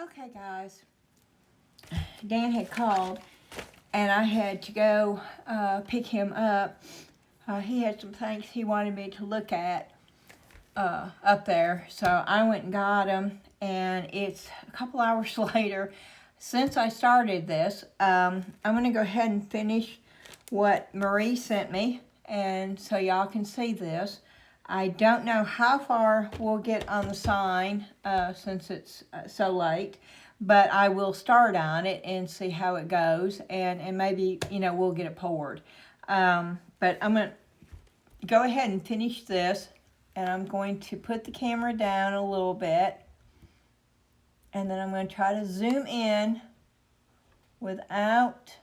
Okay, guys. Dan had called, and I had to go pick him up. He had some things he wanted me to look at up there, so I went and got him. And it's a couple hours later since I started this. I'm going to go ahead and finish what Marie sent me, and so y'all can see this. I don't know how far we'll get on the sign since it's so late, but I will start on it and see how it goes, and maybe, we'll get it poured. But I'm going to go ahead and finish this, and I'm going to put the camera down a little bit, and then I'm going to try to zoom in without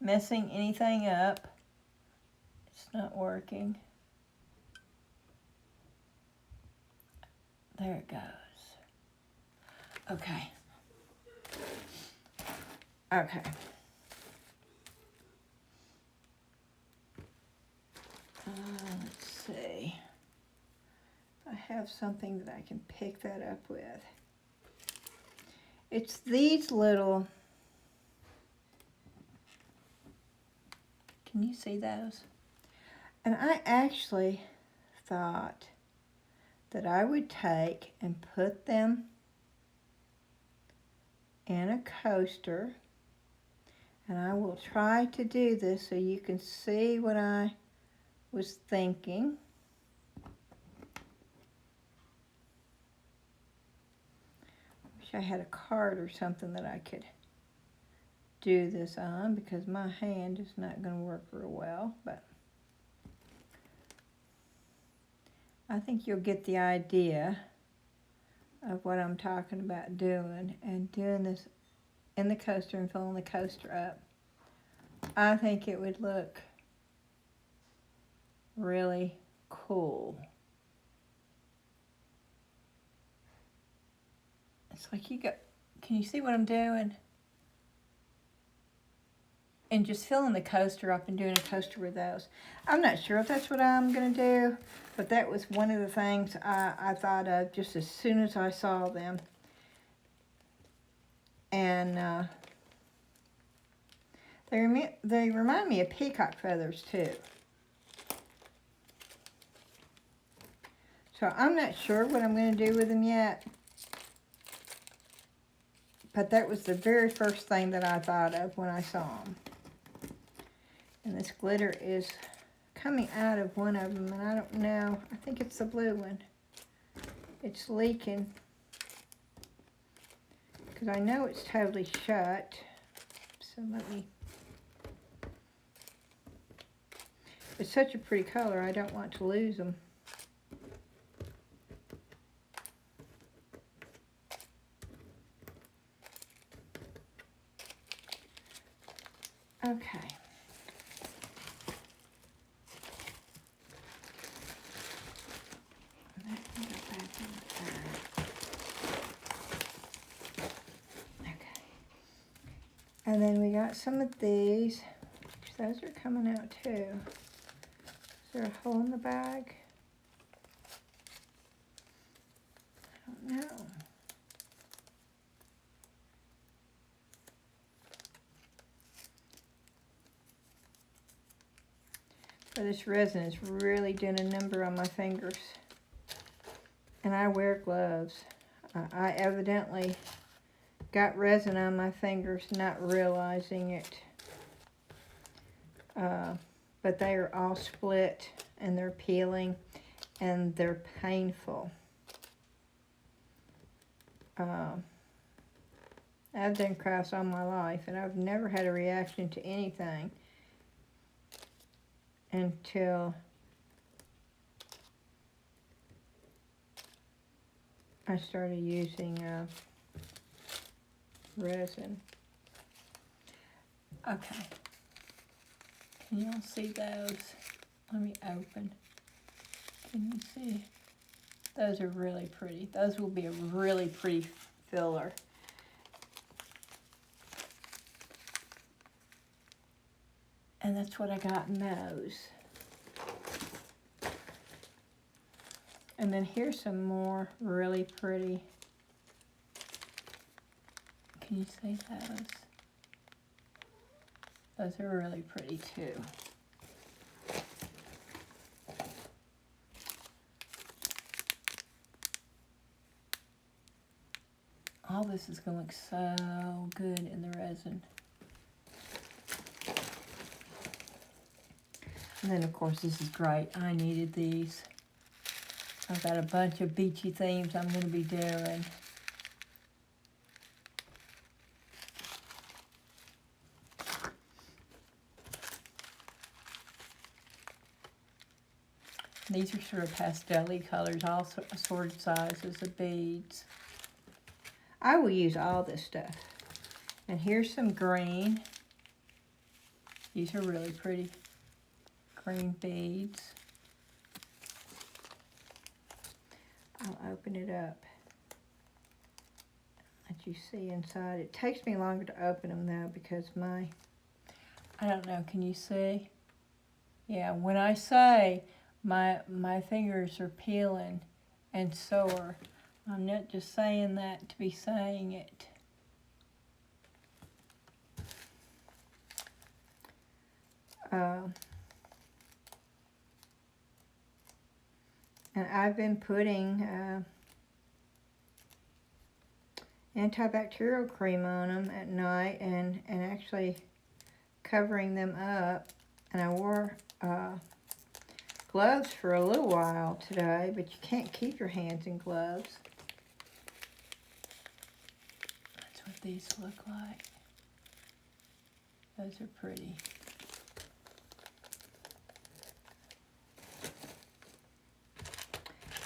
messing anything up. It's not working. There it goes. Okay. Okay. Let's see. I have something that I can pick that up with. It's these little, can you see those? And I actually thought that I would take and put them in a coaster, and I will try to do this so you can see what I was thinking. Wish I had a card or something that I could do this on, because my hand is not going to work real well, but I think you'll get the idea of what I'm talking about doing, and doing this in the coaster and filling the coaster up. I think it would look really cool. It's like can you see what I'm doing? And just filling the coaster up and doing a coaster with those. I'm not sure if that's what I'm going to do, but that was one of the things I thought of just as soon as I saw them. And they remind me of peacock feathers too. So I'm not sure what I'm going to do with them yet. But that was the very first thing that I thought of when I saw them. And this glitter is coming out of one of them, and I don't know. I think it's the blue one. It's leaking, because I know it's totally shut. So let me... It's such a pretty color, I don't want to lose them. Okay. And then we got some of these. Those are coming out too. Is there a hole in the bag? I don't know. But this resin is really doing a number on my fingers. And I wear gloves. I evidently got resin on my fingers, not realizing it. But they are all split, and they're peeling, and they're painful. I've done crafts all my life, and I've never had a reaction to anything until I started using resin. Okay. Can you all see those? Let me open. Can you see? Those are really pretty. Those will be a really pretty filler. And that's what I got in those. And then here's some more really pretty Can you see those? Those are really pretty too. All this is going to look so good in the resin. And then, of course, this is great. I needed these. I've got a bunch of beachy themes I'm going to be doing. These are sort of pastel-y colors, all assorted sizes of beads. I will use all this stuff. And here's some green. These are really pretty green beads. I'll open it up. Let you see inside. It takes me longer to open them though because I don't know, can you see? Yeah, when I say my fingers are peeling and sore, I'm not just saying that to be saying it. And I've been putting antibacterial cream on them at night and actually covering them up. And I wore gloves for a little while today, but you can't keep your hands in gloves. That's what these look like. Those are pretty.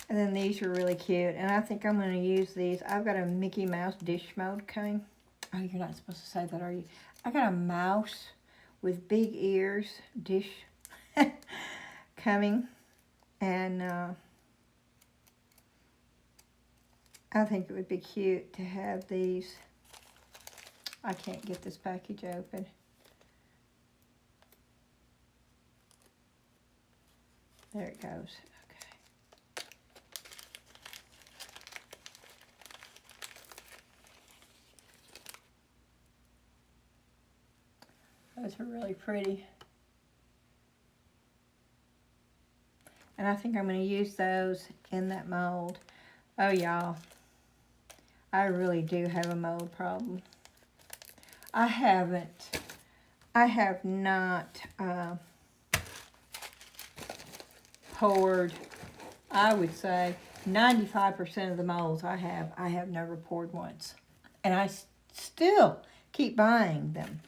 And then these are really cute, and I think I'm going to use these. I've got a Mickey Mouse dish mold coming. Oh, you're not supposed to say that, are you? I got a mouse with big ears dish coming, and I think it would be cute to have these. I can't get this package open. There it goes. Those are really pretty. And I think I'm going to use those in that mold. Oh, y'all, I really do have a mold problem. I have not poured, I would say, 95% of the molds I have never poured once. And I still keep buying them.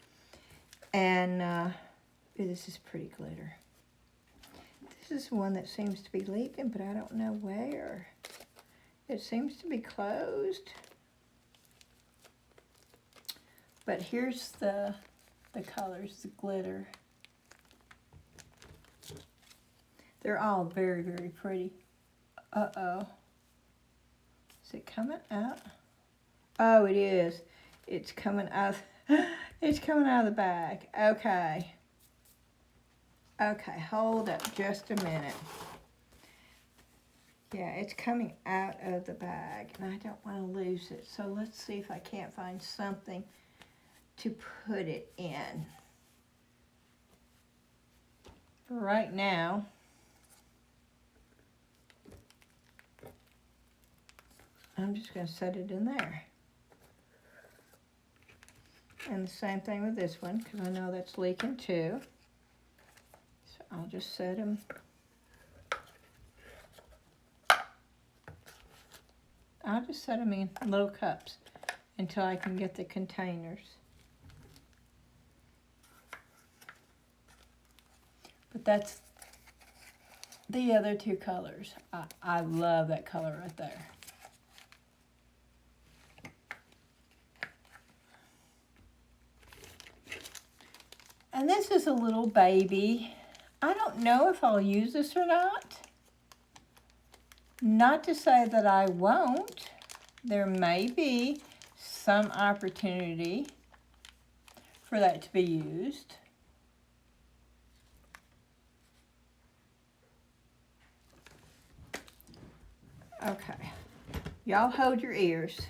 And this is pretty glitter. This is one that seems to be leaking, but I don't know where. It seems to be closed. But here's the colors, the glitter. They're all very, very pretty. Uh-oh. Is it coming out? Oh, it is. It's coming out. It's coming out of the bag. Okay. Okay, hold up just a minute. Yeah, it's coming out of the bag, and I don't want to lose it. So let's see if I can't find something to put it in. For right now, I'm just going to set it in there. And the same thing with this one, because I know that's leaking too. So I'll just set them. I'll just set them in little cups until I can get the containers. But that's the other two colors. I love that color right there. And this is a little baby. I don't know if I'll use this or not. Not to say that I won't. There may be some opportunity for that to be used. Okay. Y'all hold your ears.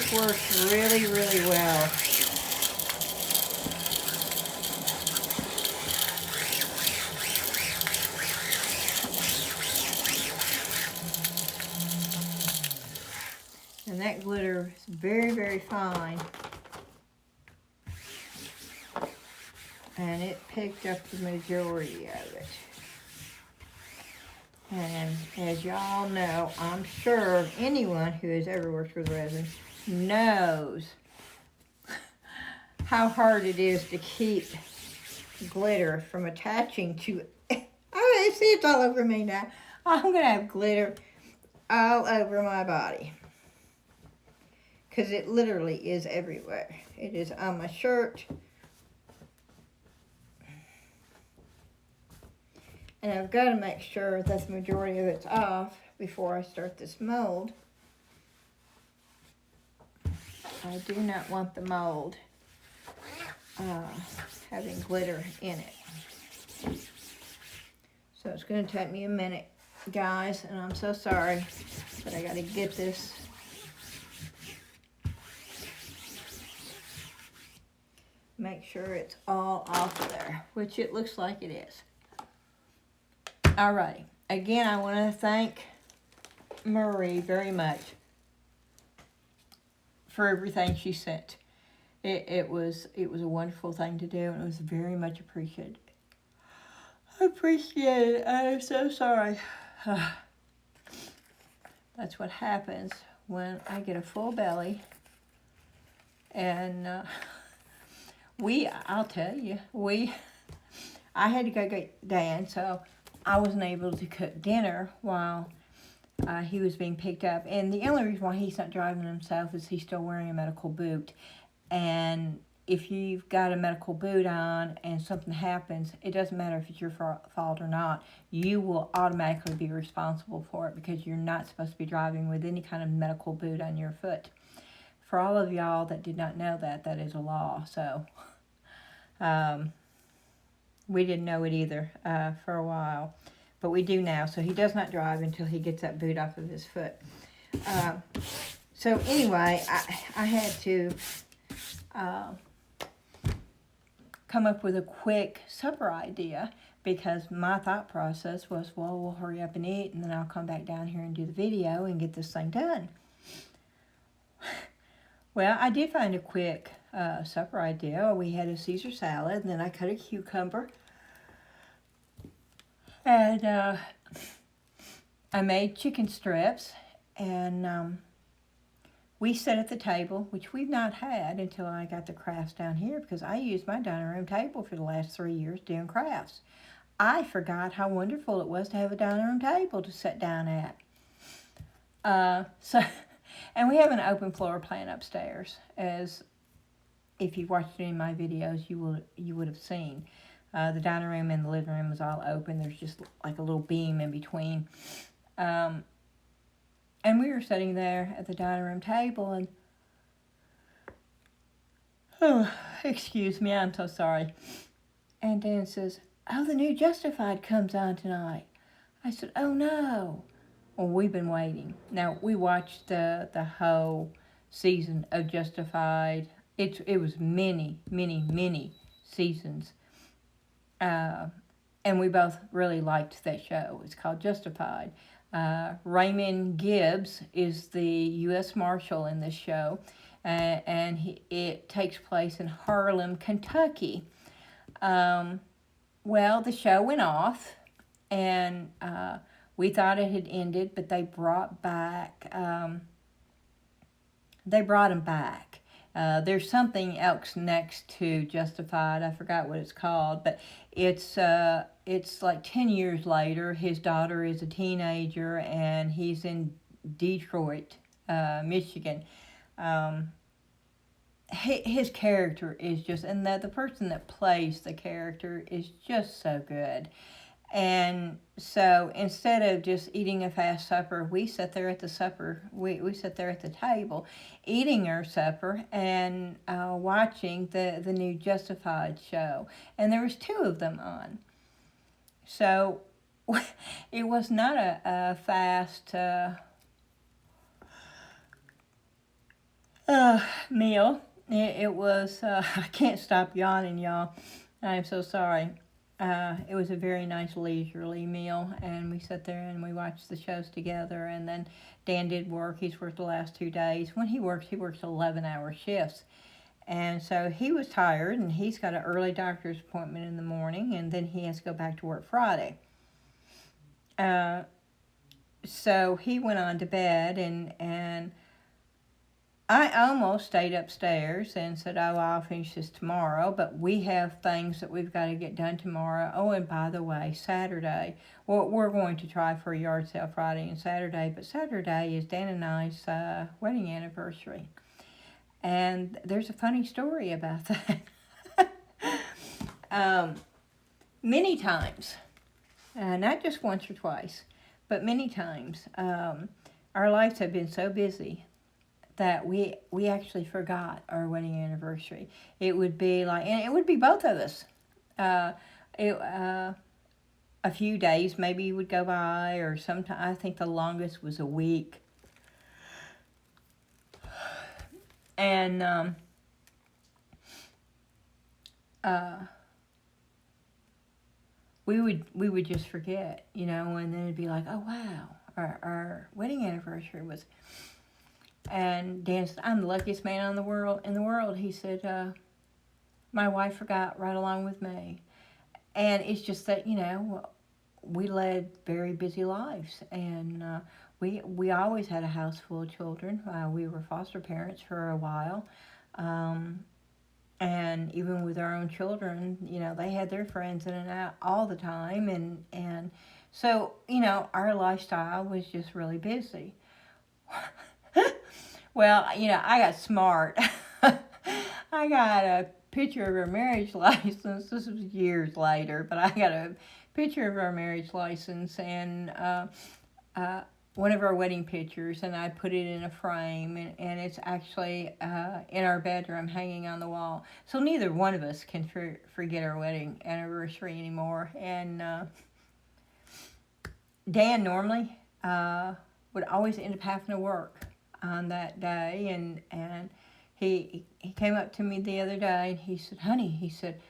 this works really, really well. And that glitter is very, very fine. And it picked up the majority of it. And as y'all know, I'm sure anyone who has ever worked with resin knows how hard it is to keep glitter from attaching to I see it's all over me now. I'm gonna have glitter all over my body because it literally is everywhere. It is on my shirt, and I've got to make sure that the majority of it's off before I start this mold. I do not want the mold having glitter in it. So it's going to take me a minute, guys, and I'm so sorry, but I got to get this make sure it's all off there, which it looks like it is. Alrighty, again, I want to thank Marie very much for everything she sent. It was a wonderful thing to do, and it was very much appreciated. I appreciate it. I am so sorry. That's what happens when I get a full belly. And I'll tell you, I had to go get Dan, so I wasn't able to cook dinner while he was being picked up. And the only reason why he's not driving himself is he's still wearing a medical boot. And if you've got a medical boot on and something happens, it doesn't matter if it's your fault or not. You will automatically be responsible for it because you're not supposed to be driving with any kind of medical boot on your foot. For all of y'all that did not know that, that is a law. So we didn't know it either for a while. But we do now. So he does not drive until he gets that boot off of his foot. So anyway, I had to come up with a quick supper idea because my thought process was, well, we'll hurry up and eat and then I'll come back down here and do the video and get this thing done. Well, I did find a quick supper idea. We had a Caesar salad, and then I cut a cucumber. And I made chicken strips, and we sat at the table, which we've not had until I got the crafts down here, because I used my dining room table for the last 3 years doing crafts. I forgot how wonderful it was to have a dining room table to sit down at. And we have an open floor plan upstairs, as if you've watched any of my videos, you would have seen. The dining room and the living room is all open. There's just like a little beam in between. And we were sitting there at the dining room table, and oh, excuse me, I'm so sorry. And Dan says, "Oh, the new Justified comes on tonight." I said, "Oh no." Well, we've been waiting. Now, we watched the whole season of Justified. It was many, many, many seasons. And we both really liked that show. It's called Justified. Raymond Gibbs is the U.S. Marshal in this show. And it takes place in Harlem, Kentucky. Well, the show went off. And we thought it had ended, but they brought him back. There's something else next to Justified. I forgot what it's called, but it's like 10 years later. His daughter is a teenager, and he's in Detroit, Michigan. His character is just, and the person that plays the character is just so good. And so instead of just eating a fast supper, we sat there at the supper. We sat there at the table, eating our supper and watching the new Justified show. And there was 2 of them on. So it was not a fast. meal. It was, I can't stop yawning, y'all. I'm so sorry. It was a very nice leisurely meal, and we sat there and we watched the shows together. And then Dan did work. He's worked the last 2 days. When he works 11-hour shifts. And so he was tired, and he's got an early doctor's appointment in the morning, and then he has to go back to work Friday. So he went on to bed, and I almost stayed upstairs and said, oh, I'll finish this tomorrow, but we have things that we've got to get done tomorrow. Oh, and by the way, Saturday, well, we're going to try for a yard sale Friday and Saturday, but Saturday is Dan and I's wedding anniversary. And there's a funny story about that. Many times, not just once or twice, but many times, our lives have been so busy that we actually forgot our wedding anniversary. It would be like, and it would be both of us. A few days maybe would go by, or sometimes, I think the longest was a week. And we would just forget, and then it'd be like, oh wow, our wedding anniversary was. And Dan said, I'm the luckiest man in the world. He said, my wife forgot right along with me. And it's just that, we led very busy lives. And we always had a house full of children. We were foster parents for a while. And even with our own children, they had their friends in and out all the time. And so, our lifestyle was just really busy. Well, I got smart. I got a picture of our marriage license. This was years later, but I got a picture of our marriage license and one of our wedding pictures, and I put it in a frame, and it's actually in our bedroom hanging on the wall. So neither one of us can forget our wedding anniversary anymore. And Dan normally would always end up having to work on that day, and he came up to me the other day, and he said, honey, he said,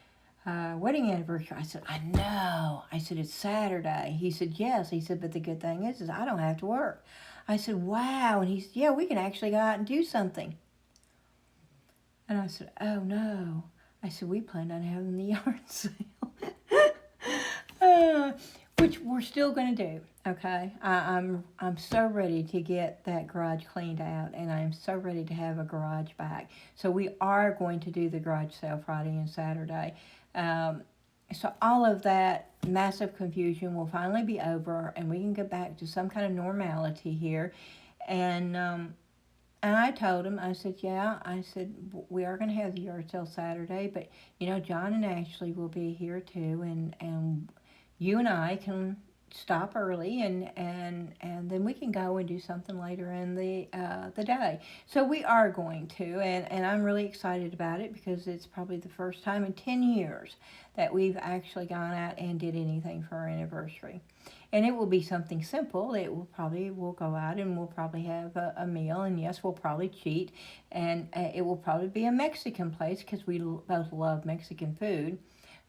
wedding anniversary. I said, I know. I said, it's Saturday. He said, yes. He said, but the good thing is I don't have to work. I said, wow. And he said, yeah, we can actually go out and do something. And I said, oh no. I said, we planned on having the yard sale. Which we're still going to do, okay? I'm so ready to get that garage cleaned out, and I'm so ready to have a garage back. So we are going to do the garage sale Friday and Saturday. So all of that massive confusion will finally be over, and we can get back to some kind of normality here. And I told him, I said, yeah, I said, we are going to have the yard sale Saturday, but, John and Ashley will be here too, and you and I can stop early, and then we can go and do something later in the day. So we are going to, and I'm really excited about it because it's probably the first time in 10 years that we've actually gone out and did anything for our anniversary. And it will be something simple. We'll go out and we'll probably have a meal, and yes, we'll probably cheat, and it will probably be a Mexican place because we both love Mexican food.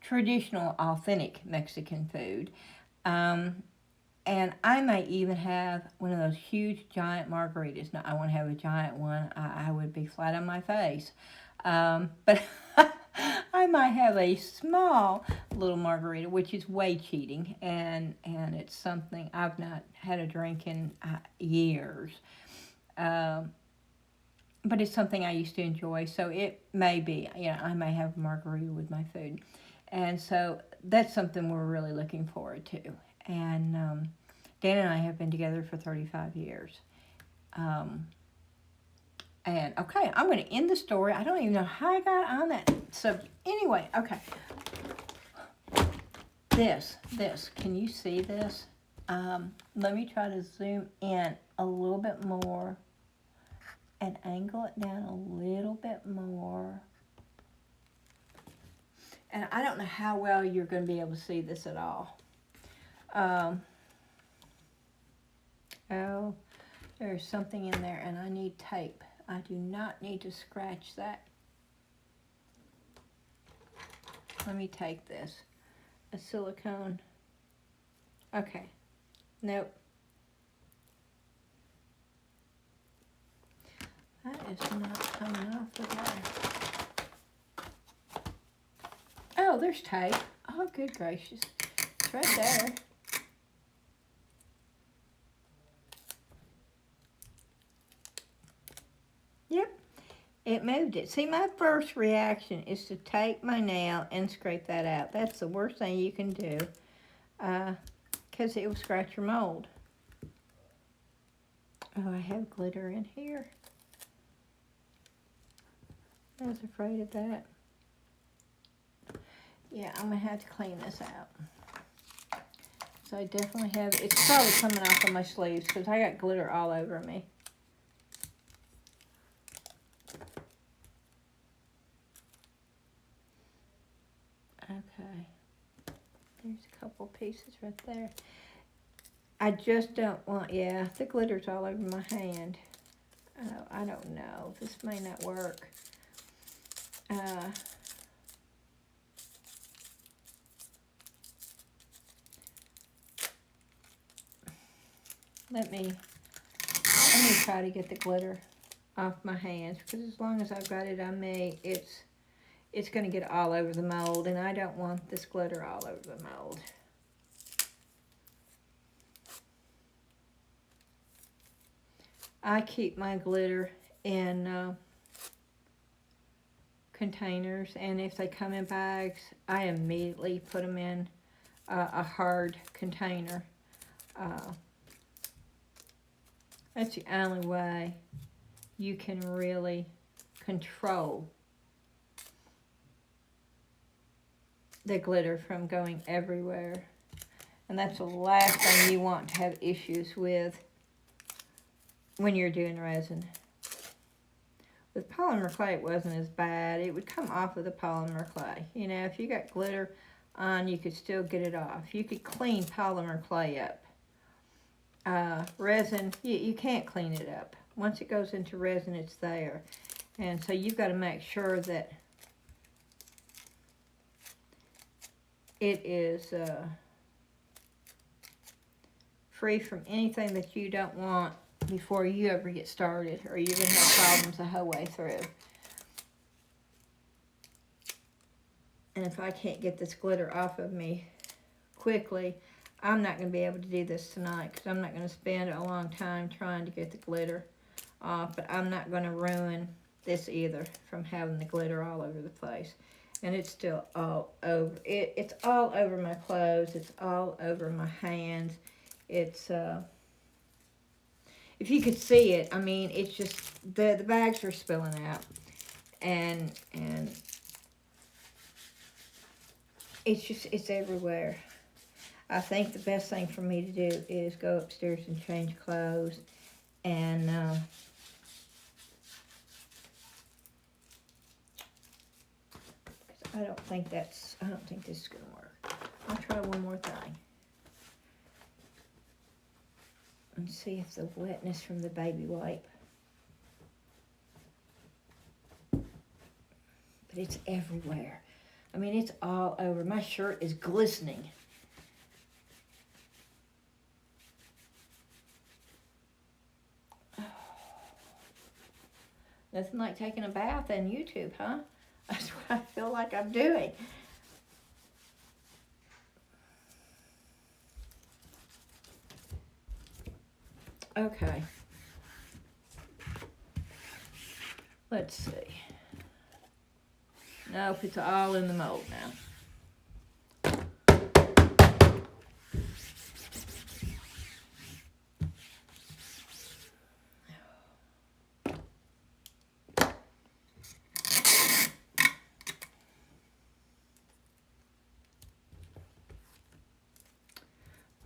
Traditional, authentic Mexican food. And I may even have one of those huge, giant margaritas. Now, I want to have a giant one. I would be flat on my face. But I might have a small little margarita, which is way cheating. And it's something I've not had a drink in years. But it's something I used to enjoy. So it may be, I may have a margarita with my food. And so that's something we're really looking forward to. And Dan and I have been together for 35 years. And okay, I'm going to end the story. I don't even know how I got on that subject. Anyway, okay. This, can you see this? Let me try to zoom in a little bit more and angle it down a little bit more. And I don't know how well you're going to be able to see this at all. Oh, there's something in there, and I need tape. I do not need to scratch that. Let me take this. A silicone. Okay. Nope. That is not coming off of there. Oh, there's tape. Oh, good gracious. It's right there. Yep. It moved it. See, my first reaction is to take my nail and scrape that out. That's the worst thing you can do because it will scratch your mold. Oh, I have glitter in here. I was afraid of that. Yeah, I'm going to have to clean this out. So I definitely have, it's probably coming off of my sleeves because I got glitter all over me. Okay. There's a couple pieces right there. I just don't want, yeah, the glitter's all over my hand. I don't know. This may not work. Let me try to get the glitter off my hands, because as long as I've got it on me, it's going to get all over the mold, and I don't want this glitter all over the mold. I keep my glitter in containers, and if they come in bags, I immediately put them in a hard container. That's the only way you can really control the glitter from going everywhere. And that's the last thing you want to have issues with when you're doing resin. With polymer clay, it wasn't as bad. It would come off of the polymer clay. You know, if you got glitter on, you could still get it off. You could clean polymer clay up. Resin, you can't clean it up. Once it goes into resin, it's there. And so you've got to make sure that it is free from anything that you don't want before you ever get started, or you're going to have problems the whole way through. And if I can't get this glitter off of me quickly, I'm not going to be able to do this tonight, because I'm not going to spend a long time trying to get the glitter off, but I'm not going to ruin this either from having the glitter all over the place. And it's still all over. It's all over my clothes. It's all over my hands. It's, if you could see it, I mean, it's just, the bags are spilling out. And it's just, it's everywhere. I think the best thing for me to do is go upstairs and change clothes. And I don't think this is going to work. I'll try one more thing. And see if the wetness from the baby wipe. But it's everywhere. I mean, it's all over. My shirt is glistening. Nothing like taking a bath on YouTube, huh? That's what I feel like I'm doing. Okay. Let's see. Nope, it's all in the mold now.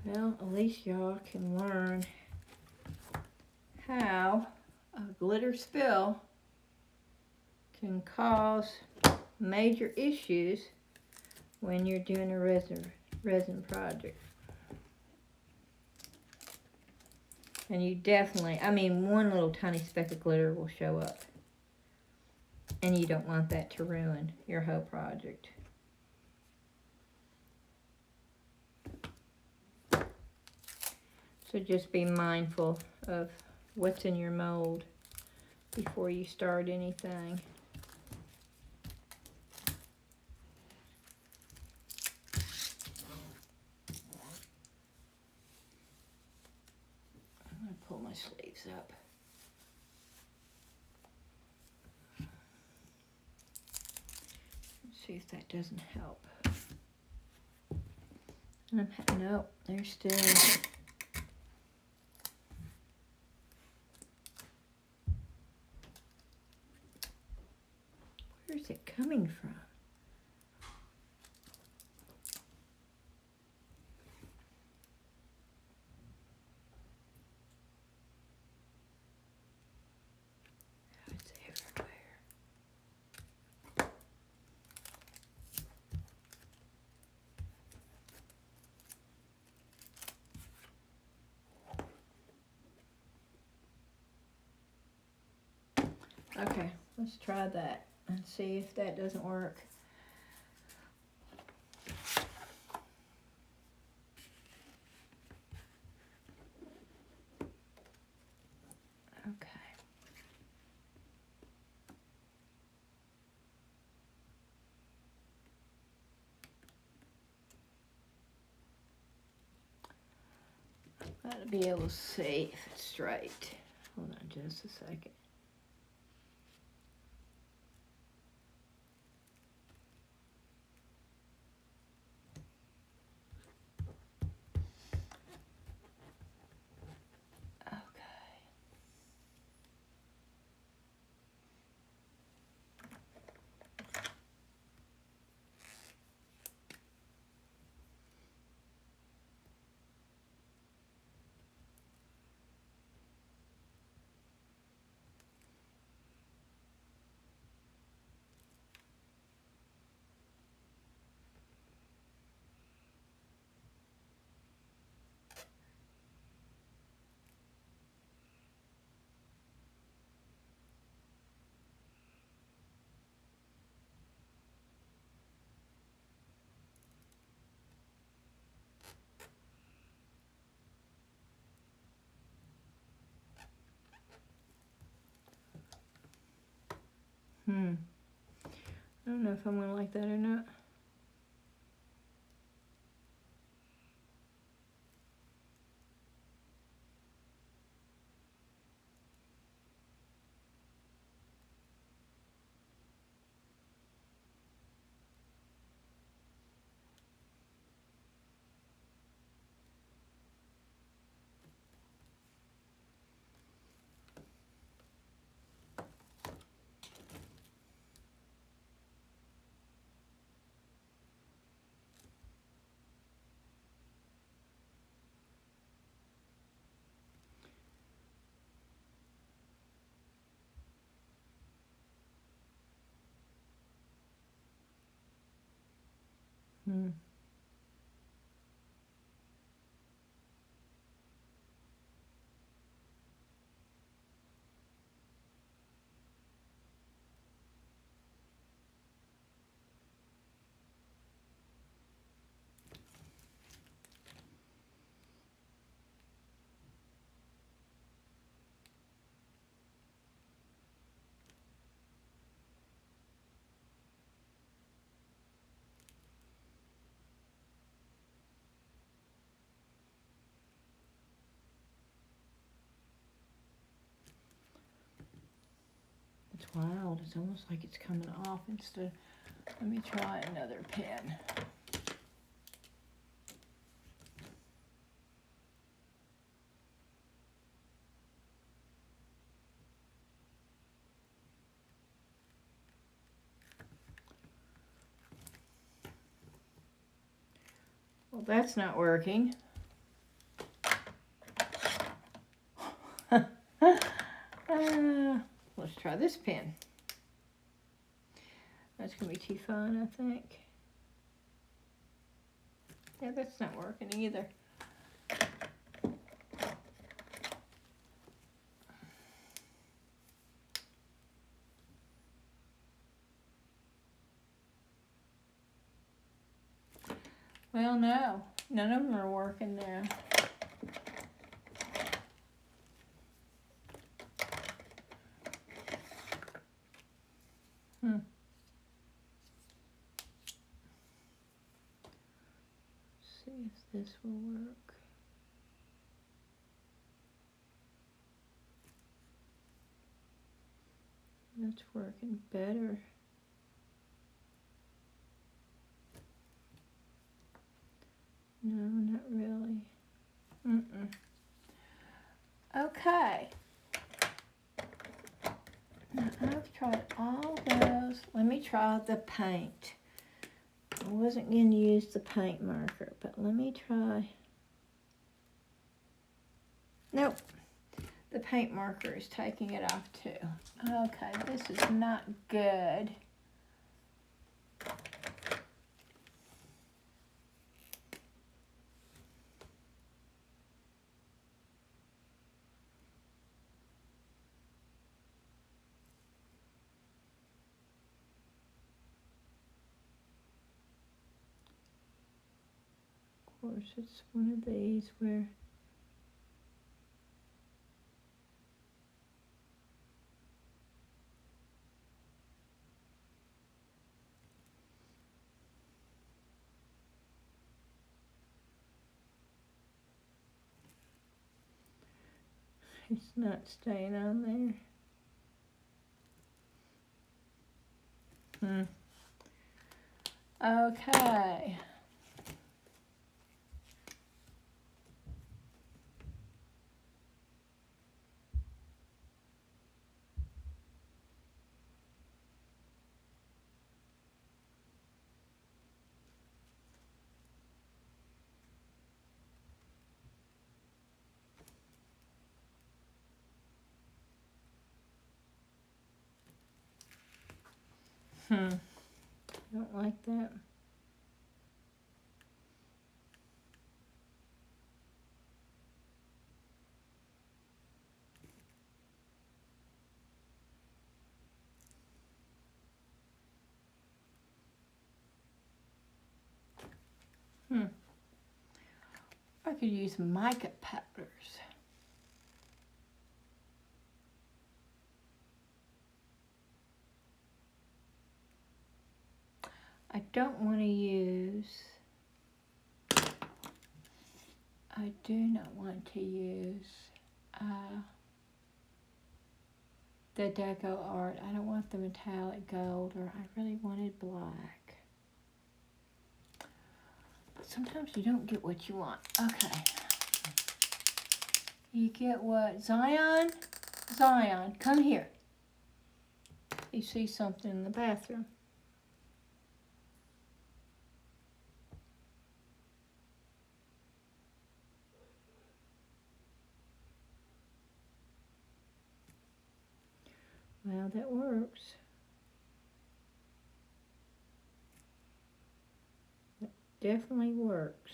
Well, at least y'all can learn how a glitter spill can cause major issues when you're doing a resin project. And you definitely, I mean, one little tiny speck of glitter will show up. And you don't want that to ruin your whole project. So just be mindful of what's in your mold before you start anything. I'm going to pull my sleeves up. Let's see if that doesn't help. No, they're still... Where's it coming from? It's everywhere. Okay, let's try that and see if that doesn't work. Okay. Got to be able to see if it's straight. Hold on just a second. I don't know if I'm gonna like that or not. It's wild. It's almost like it's coming off instead. Let me try another pen. Well, that's not working. Let's try this pen. That's going to be too fun, I think. Yeah, that's not working either. Well, no. None of them are working now. See if this will work. That's working better. No, not really. Okay. Now I've tried all those. Let me try the paint. I wasn't going to use the paint marker, but let me try. Nope. The paint marker is taking it off too. Okay, this is not good. Of course, it's one of these where it's not staying on there. Okay. Don't like that. I could use mica powders. I don't want to use, I do not want to use the Deco Art. I don't want the metallic gold, or I really wanted black. But sometimes you don't get what you want. Okay. You get what? Zion? Zion, come here. You see something in the bathroom. Well, that works. That definitely works.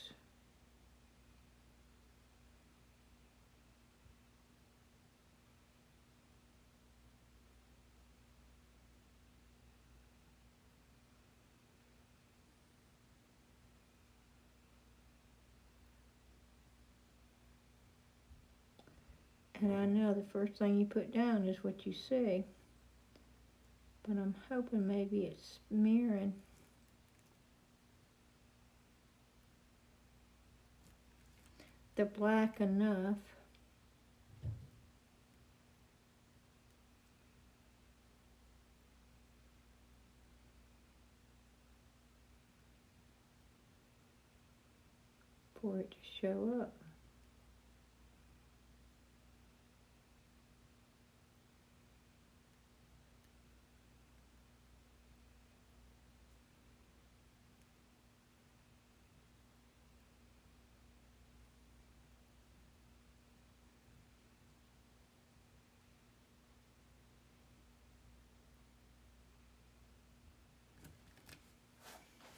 And I know the first thing you put down is what you see. But I'm hoping maybe it's smearing. The black enough. For it to show up.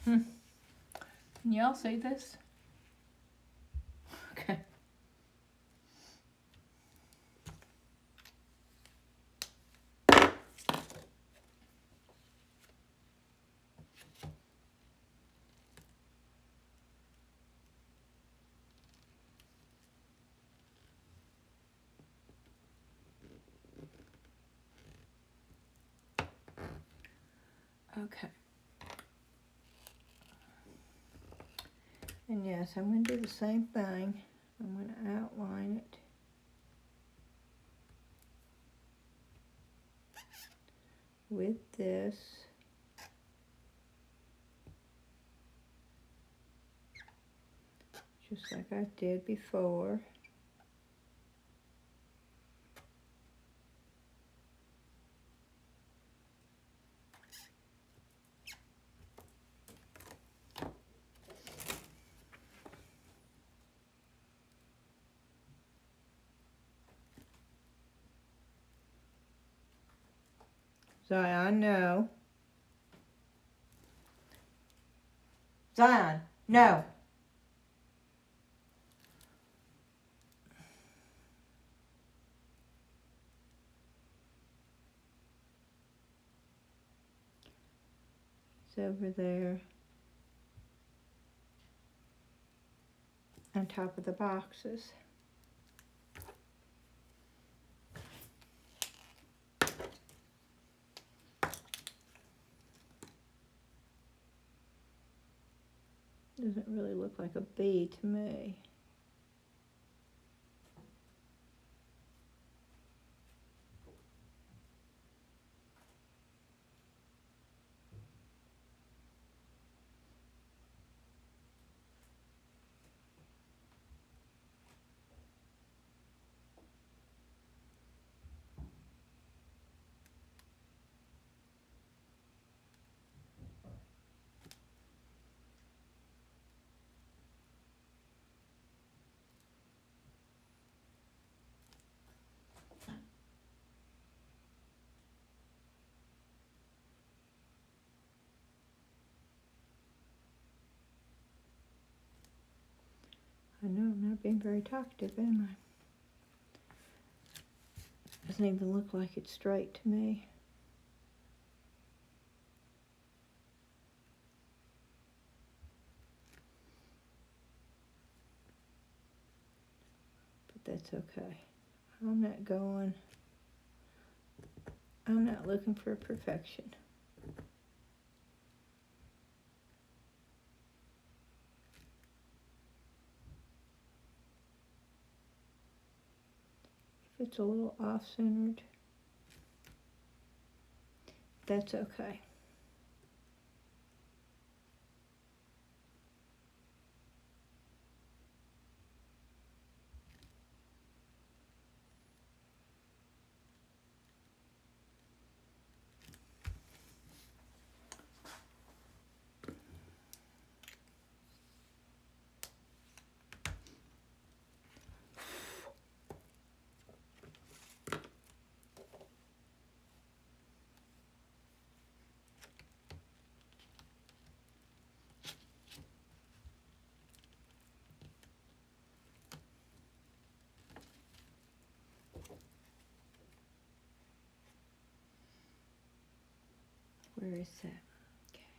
Can y'all see this? Okay. Okay. And yes, I'm going to do the same thing. I'm going to outline it with this. Just like I did before. Zion, no. Zion, no. It's over there on top of the boxes. Doesn't really look like a bee to me. I know I'm not being very talkative, am I? Doesn't even look like it's straight to me. But that's okay. I'm not looking for perfection. If it's a little off-centered, that's okay. Where is that? Okay.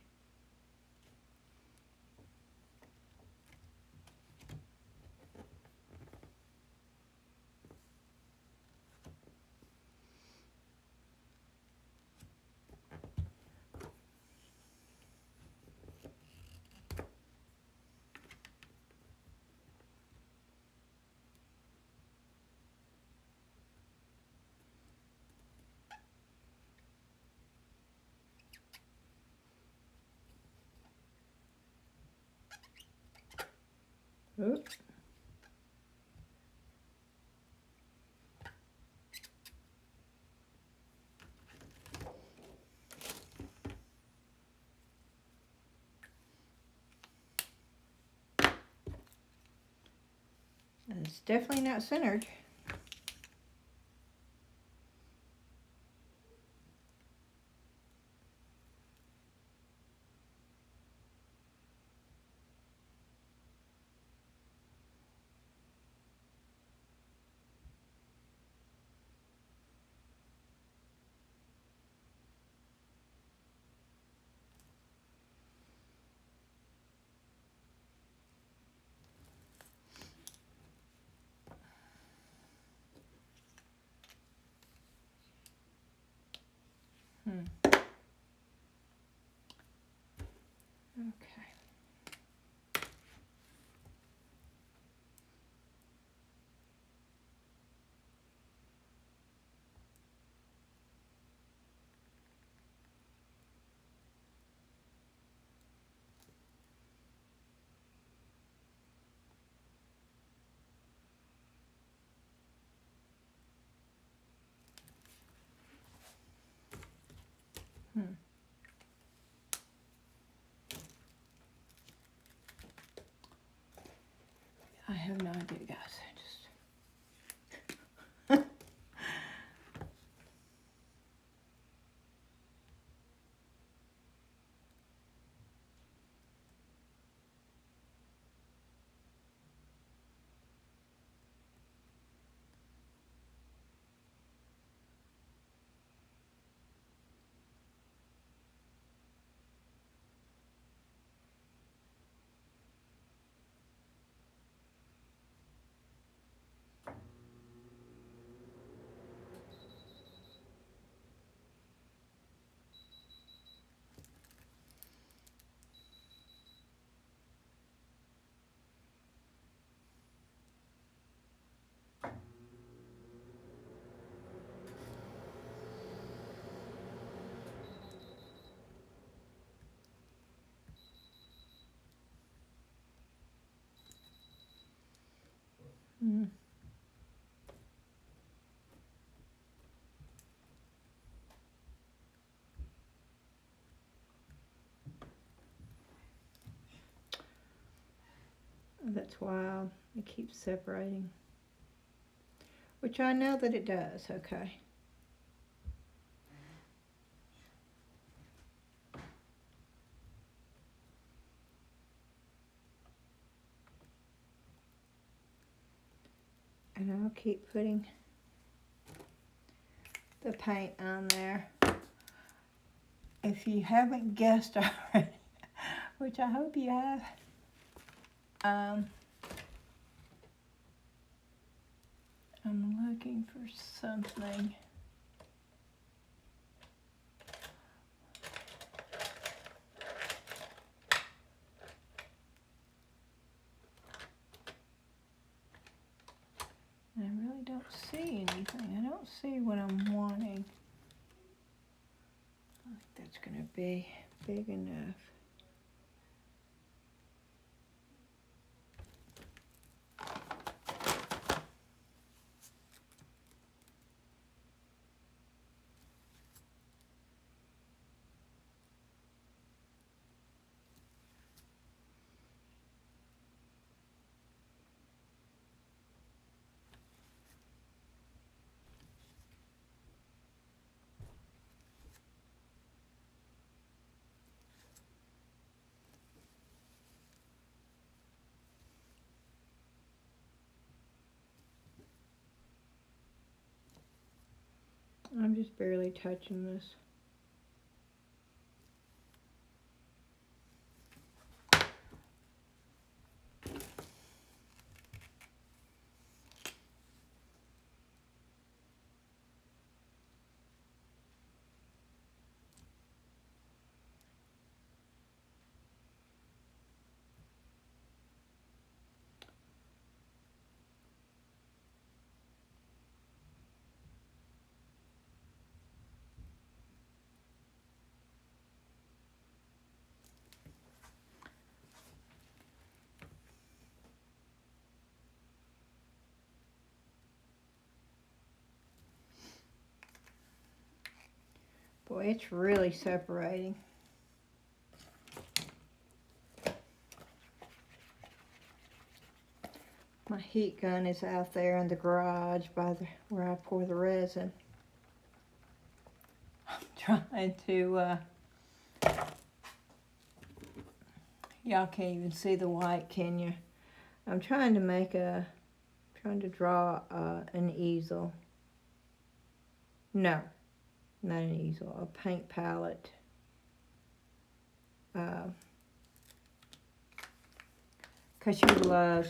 Oops. It's definitely not centered. Okay. I have no idea, guys. Mm. That's why it keeps separating. Which I know that it does, okay. And I'll keep putting the paint on there. If you haven't guessed already, which I hope you have, I'm looking for something. I really don't see anything. I don't see what I'm wanting. I think that's going to be big enough. I'm just barely touching this. Boy, it's really separating. My heat gun is out there in the garage by where I pour the resin. I'm trying to, y'all can't even see the white, can you? I'm trying to draw an easel. No, not an easel, a paint palette. Cause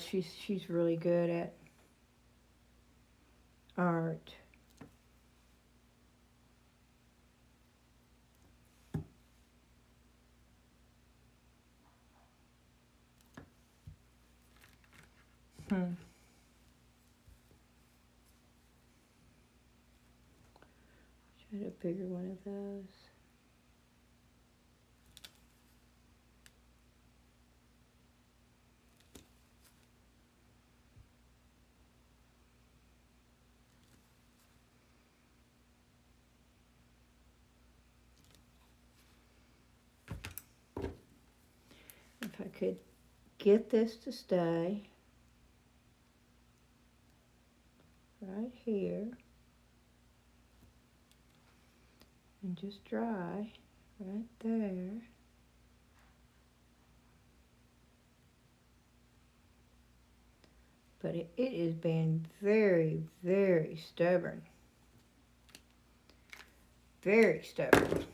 she's really good at art. Try a bigger one of those. If I could get this to stay right here and just dry right there. But it is being very, very stubborn. Very stubborn.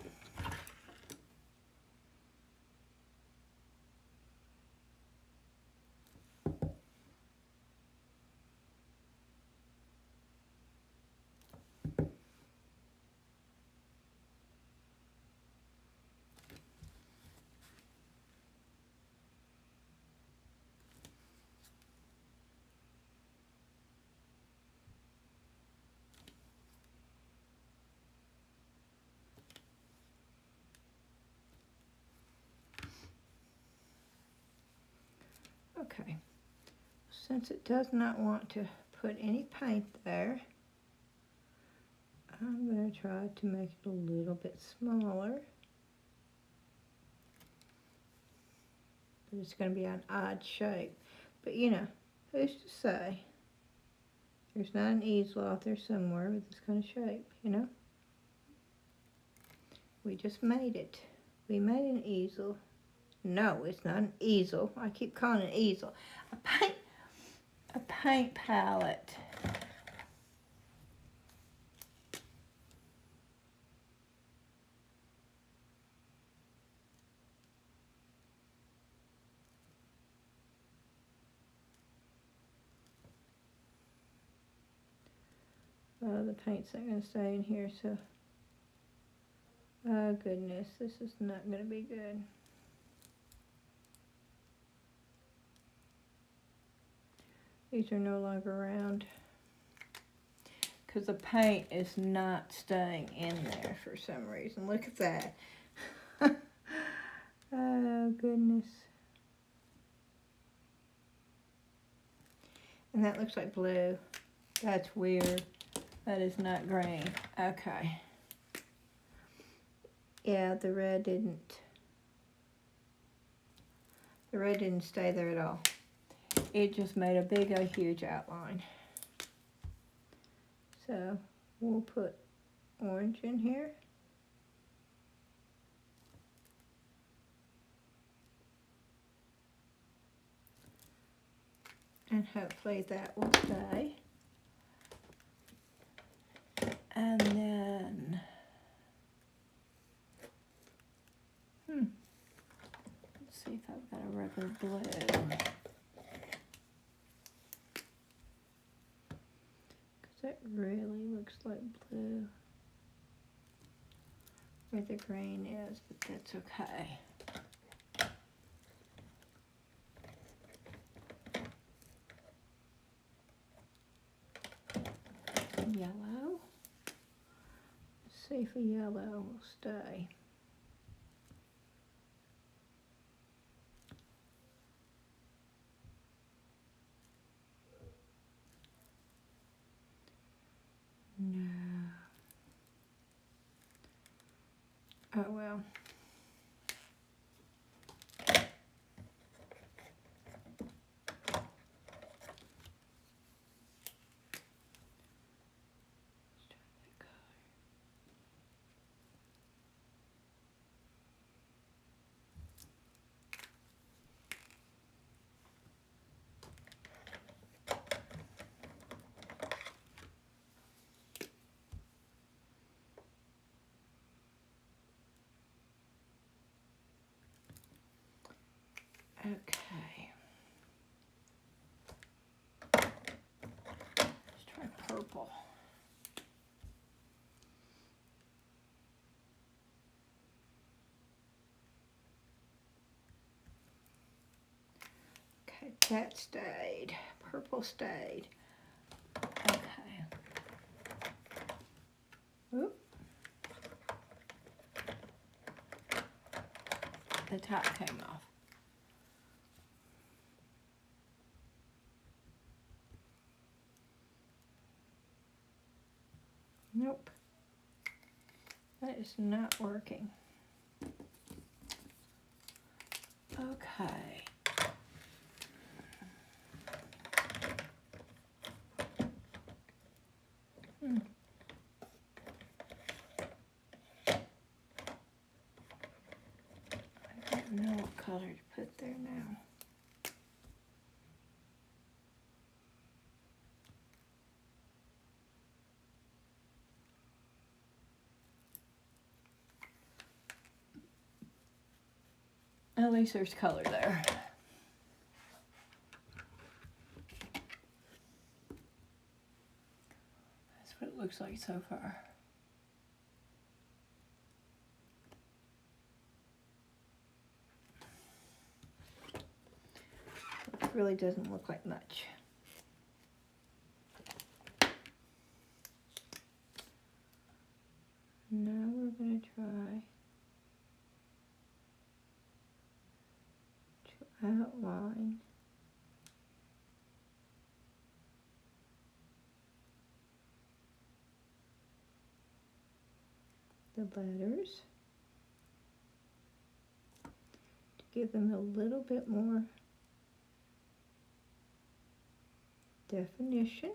Okay, since it does not want to put any paint there, I'm going to try to make it a little bit smaller. But it's going to be an odd shape. But you know, who's to say? There's not an easel out there somewhere with this kind of shape, you know? We just made it. We made an easel. No, it's not an easel. I keep calling it an easel. A paint palette. The paint's not going to stay in here, so... Oh, goodness, this is not going to be good. These are no longer round. Because the paint is not staying in there for some reason. Look at that. Oh, goodness. And that looks like blue. That's weird. That is not green. Okay. Yeah, the red didn't stay there at all. It just made a big, huge outline. So we'll put orange in here. And hopefully that will stay. And then, let's see if I've got a regular blue. Because that really looks like blue. Where the green is, but that's okay. Yellow. Let's see if a yellow will stay. No. Oh well. Okay. Let's try purple. Okay, that stayed. purple stayed. Okay. Oop. The top came off. Nope. That is not working. Okay. I don't know what color to put there now. At least there's color there. That's what it looks like so far. It really doesn't look like much. Now we're going to try to outline the letters to give them a little bit more definition.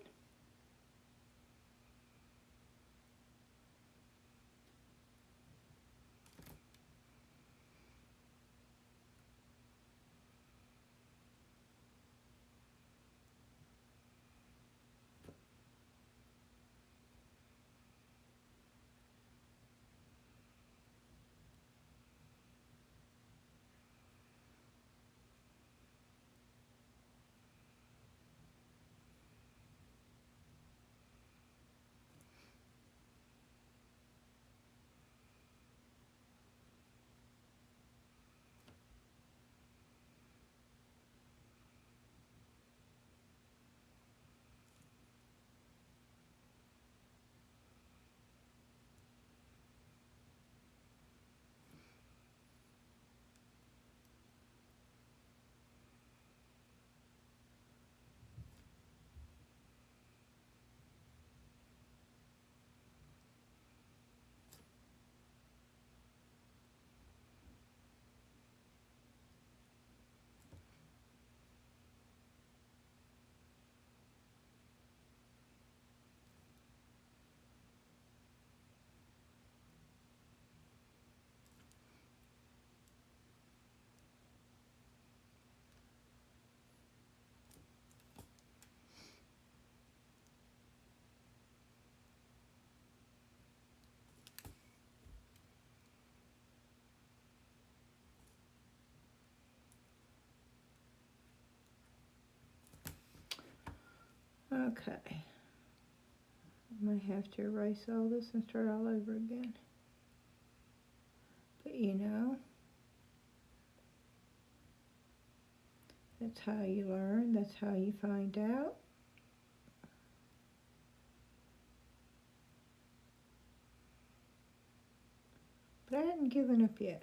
Okay. I might have to erase all this and start all over again. But you know, that's how you learn, that's how you find out. But I hadn't given up yet.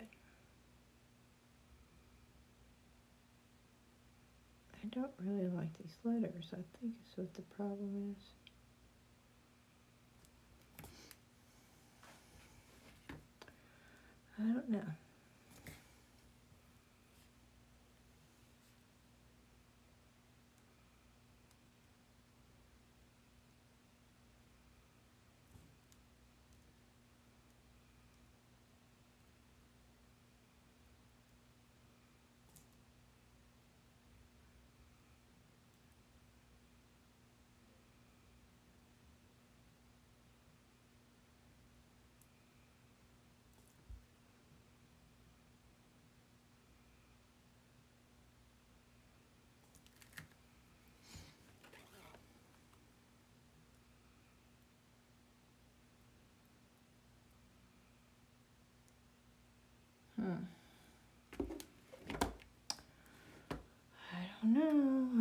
I don't really like these letters. I think it's what the problem is. I don't know.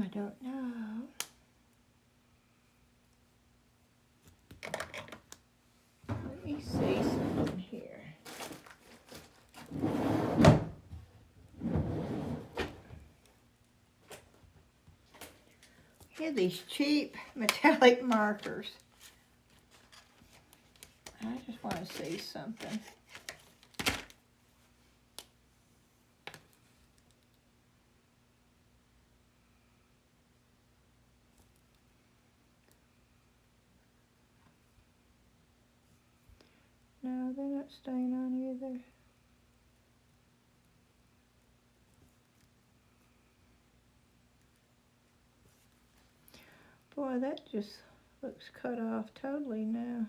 I don't know. Here are these cheap metallic markers. I just want to see something. No, they're not staying on either. Boy, that just looks cut off totally now.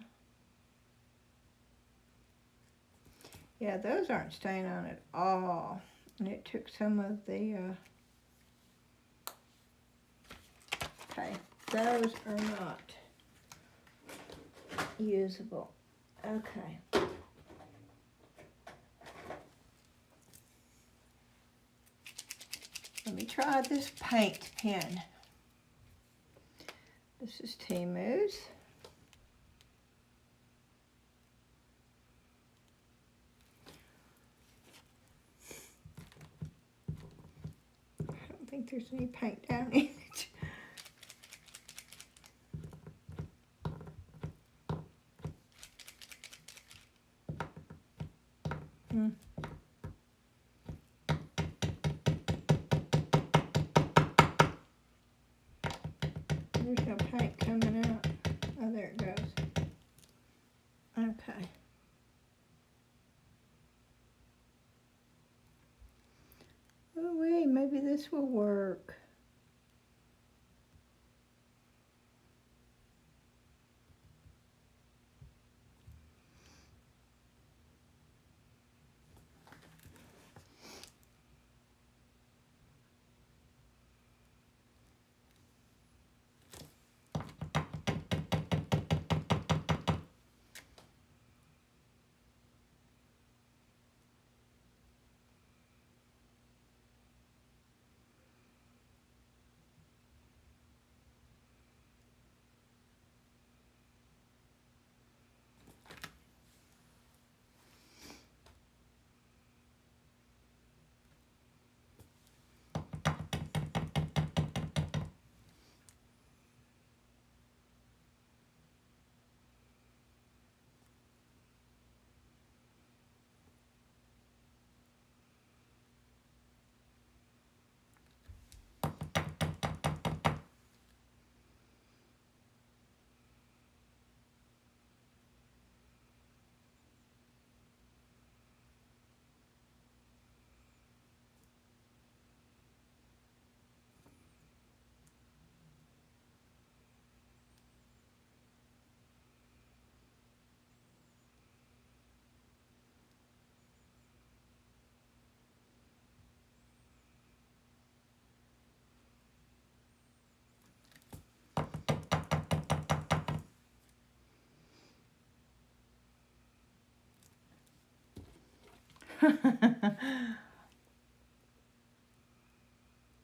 Yeah, those aren't staying on at all. And it took some of the, okay, those are not usable. Okay. Let me try this paint pen. This is Timu's. I don't think there's any paint down in it. There's no paint coming out. Oh, there it goes. Okay. Oh wait, maybe this will work.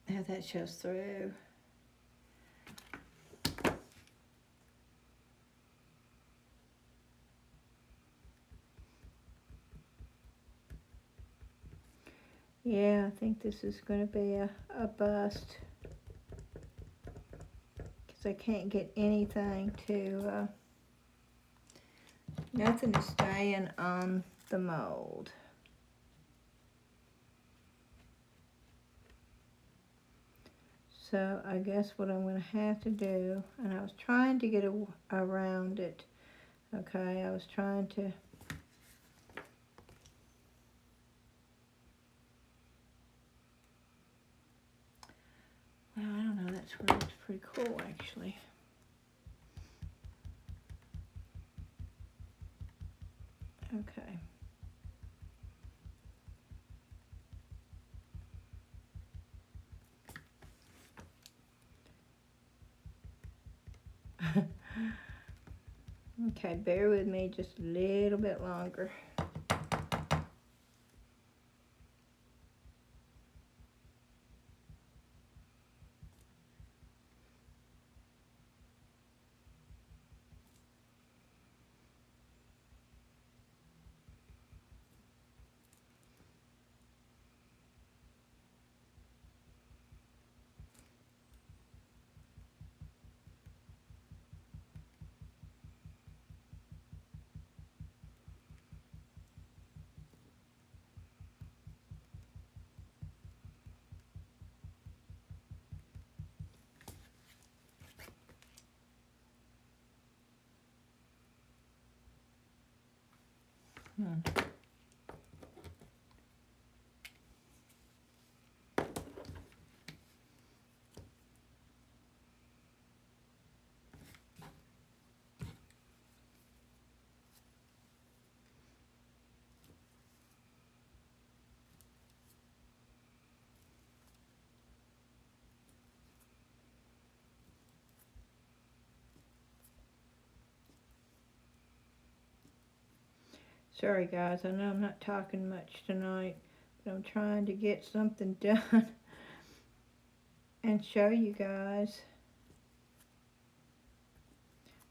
Yeah, that shows through. Yeah, I think this is going to be a bust. Because I can't get anything to, nothing is staying on the mold. So I guess what I'm going to have to do, and I was trying to get around it, okay, I was trying to, well, I don't know, that sort of looks pretty cool actually. Okay. Okay, bear with me just a little bit longer. Hmm. Sorry guys, I know I'm not talking much tonight, but I'm trying to get something done and show you guys.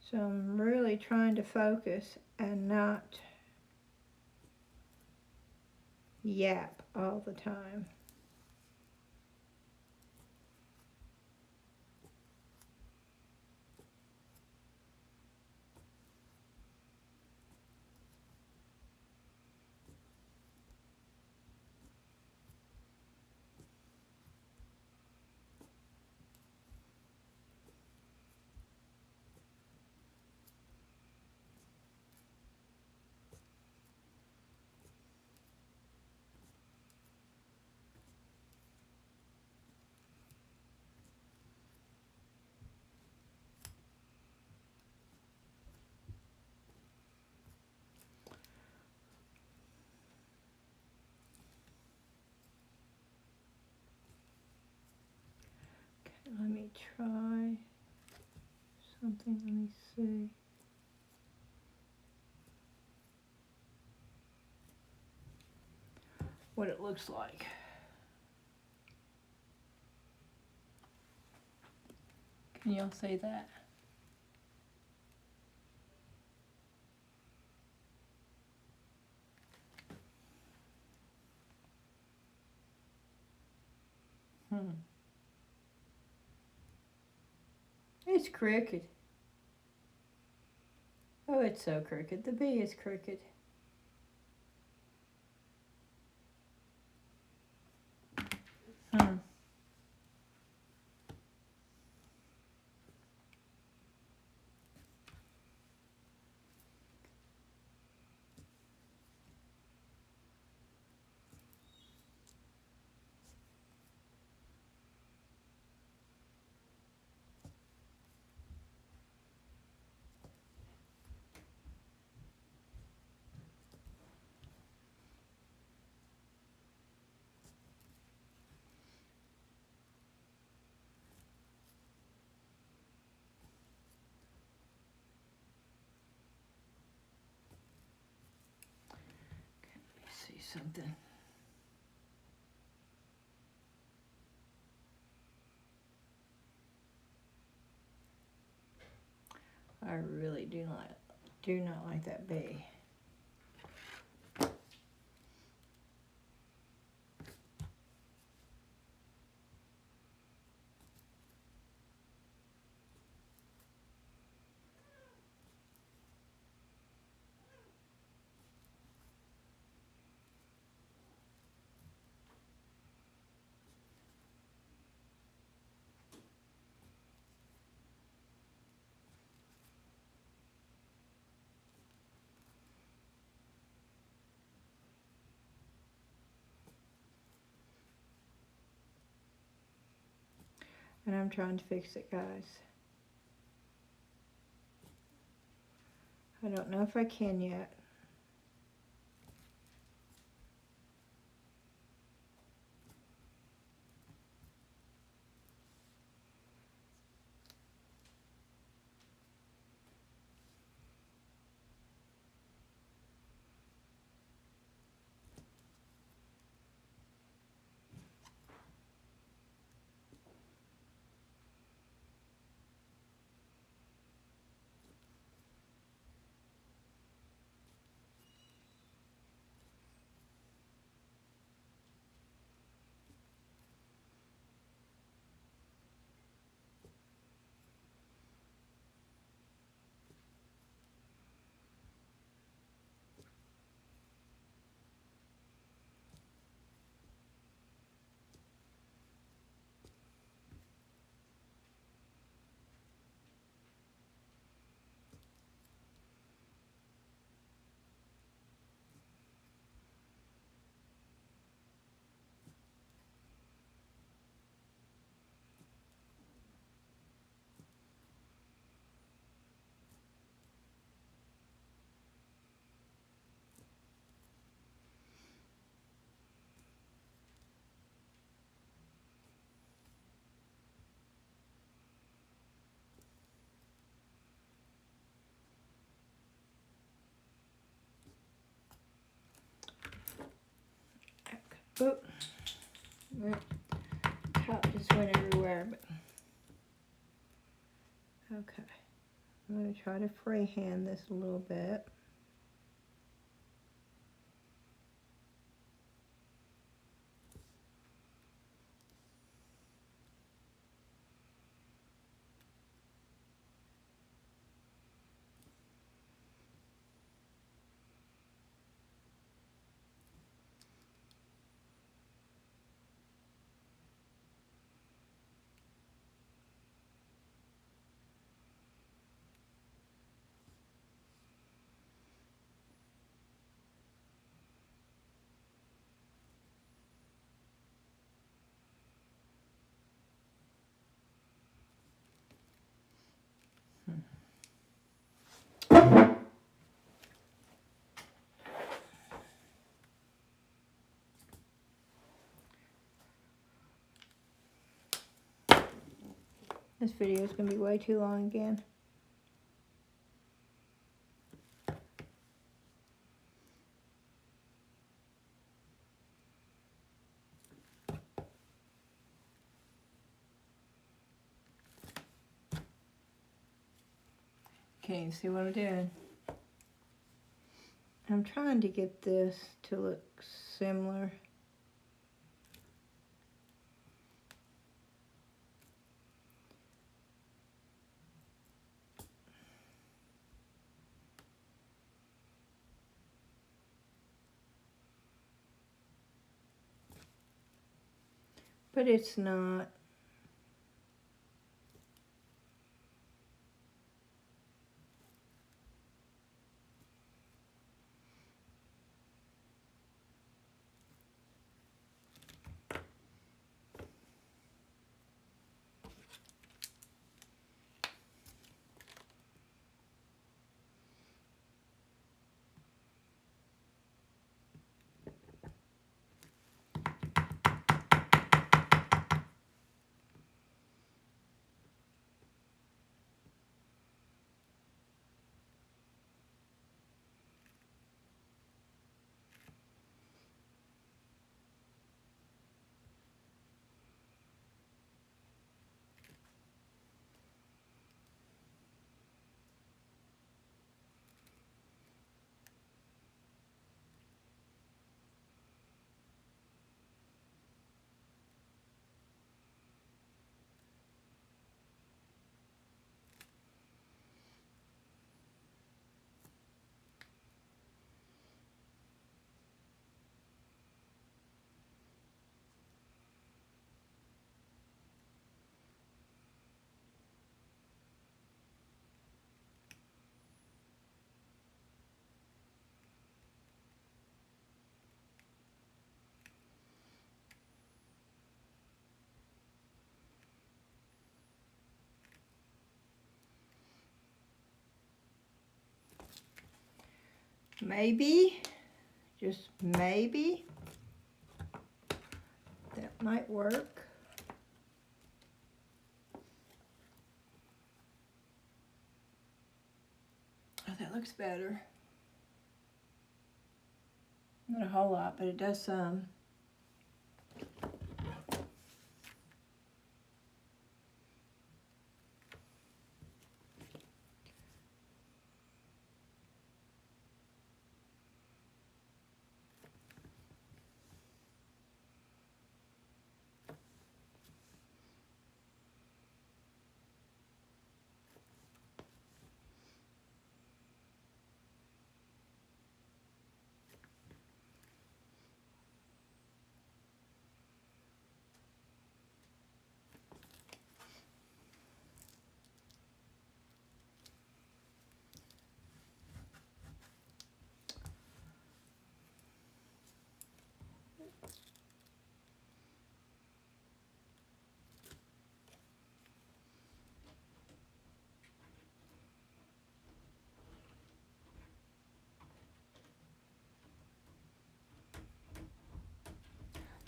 So I'm really trying to focus and not yap all the time. Let me try something, let me see. What it looks like. Can y'all see that? It's crooked. Oh, it's so crooked. The bee is crooked. See something. I really do not like that bee. And I'm trying to fix it, guys. I don't know if I can yet. Oop. Well, top just went everywhere, but okay. I'm going to try to freehand this a little bit. This video is going to be way too long again. Can't even see what I'm doing. I'm trying to get this to look similar. But it's not. Maybe, just maybe, that might work. Oh, that looks better. Not a whole lot, but it does some.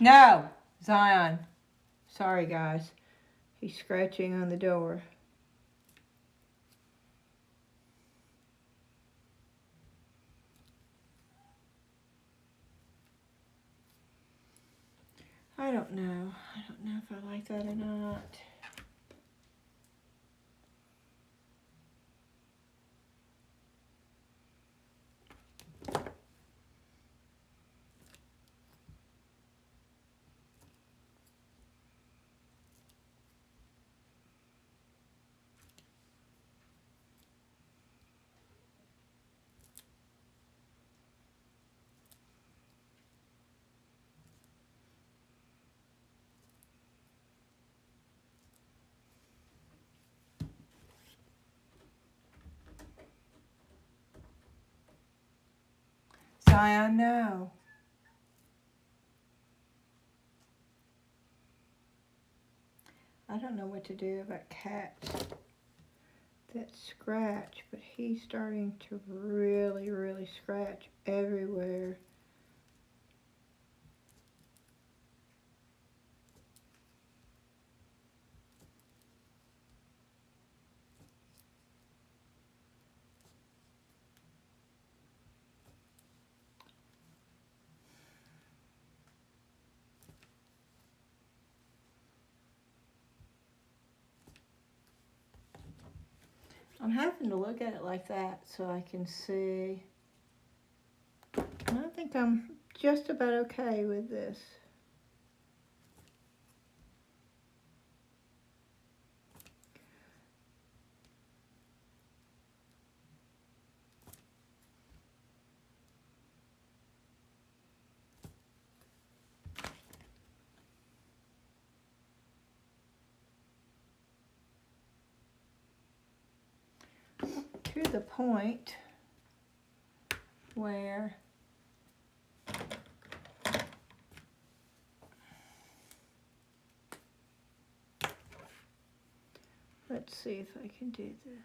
No, Zion. Sorry, guys. He's scratching on the door. don't know. I don't know if I like that or not. Zion, no. I don't know what to do about cats that scratch, but he's starting to really, really scratch everywhere. I'm having to look at it like that so I can see. And I think I'm just about okay with this. To the point where let's see if I can do this.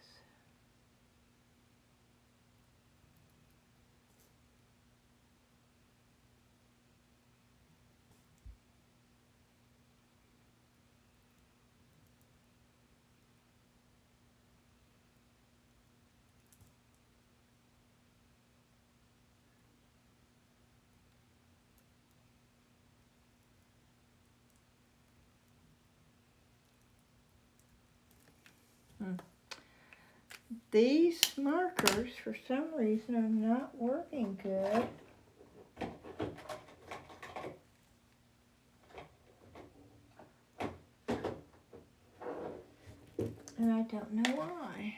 These markers, for some reason, are not working good. And I don't know why.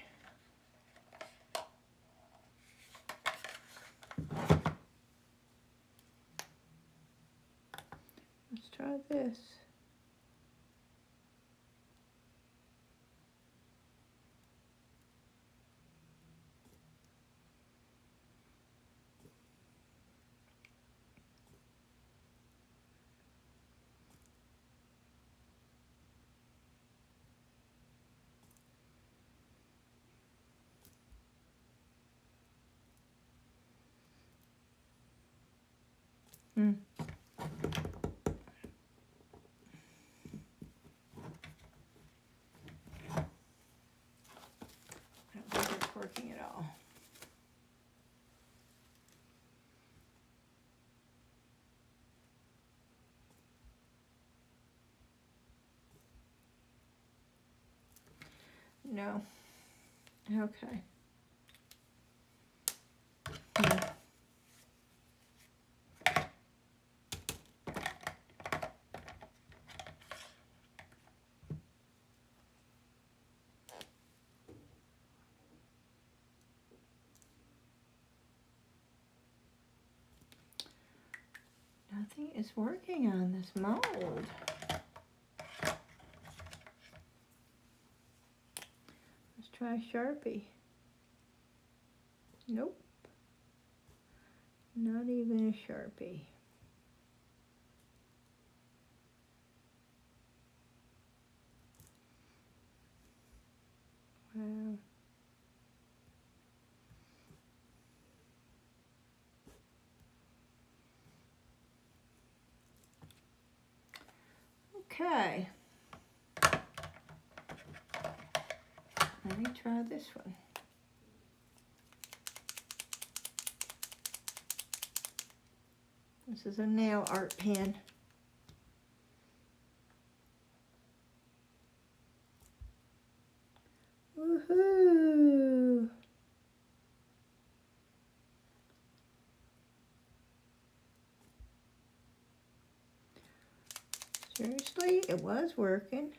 Let's try this. I don't think it's working at all. No. Okay. Nothing is working on this mold. Let's try a Sharpie. Nope. Not even a Sharpie. Wow. Okay. Let me try this one. This is a nail art pen. Seriously, it was working.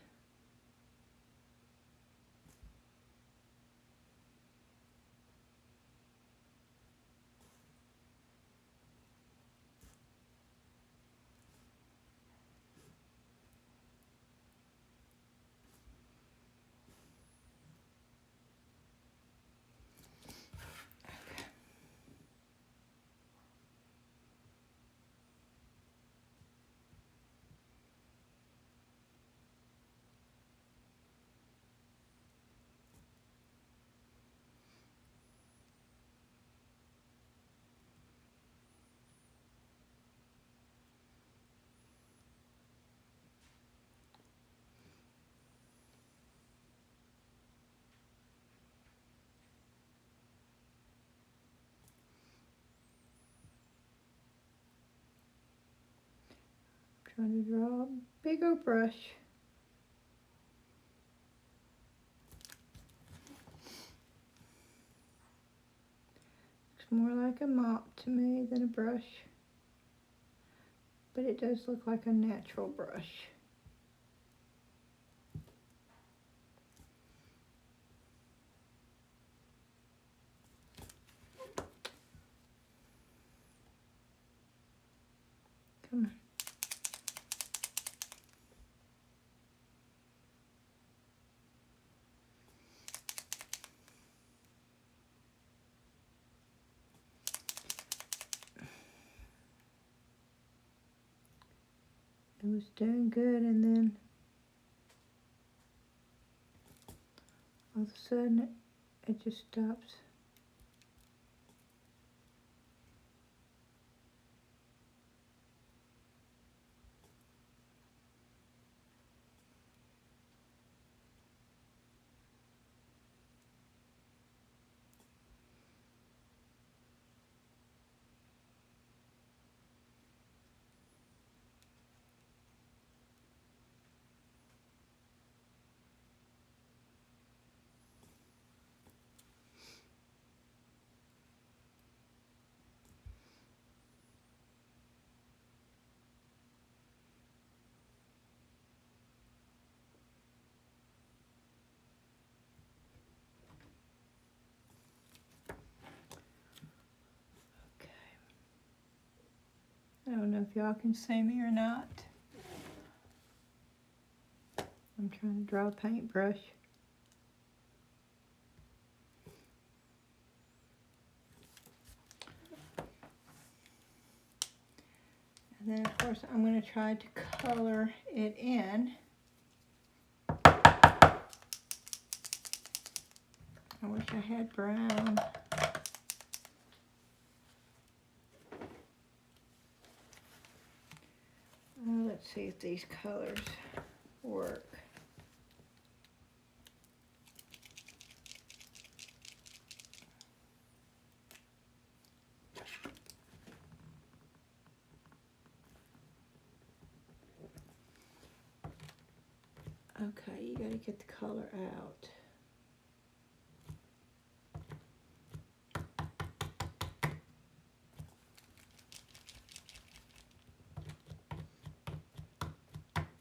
Trying to draw a bigger brush. Looks more like a mop to me than a brush. But it does look like a natural brush. Come on. It was doing good, and then all of a sudden it just stops. I don't know if y'all can see me or not. I'm trying to draw a paintbrush. And then of course I'm going to try to color it in. I wish I had brown. Let's see if these colors work. Okay, you gotta get the color out.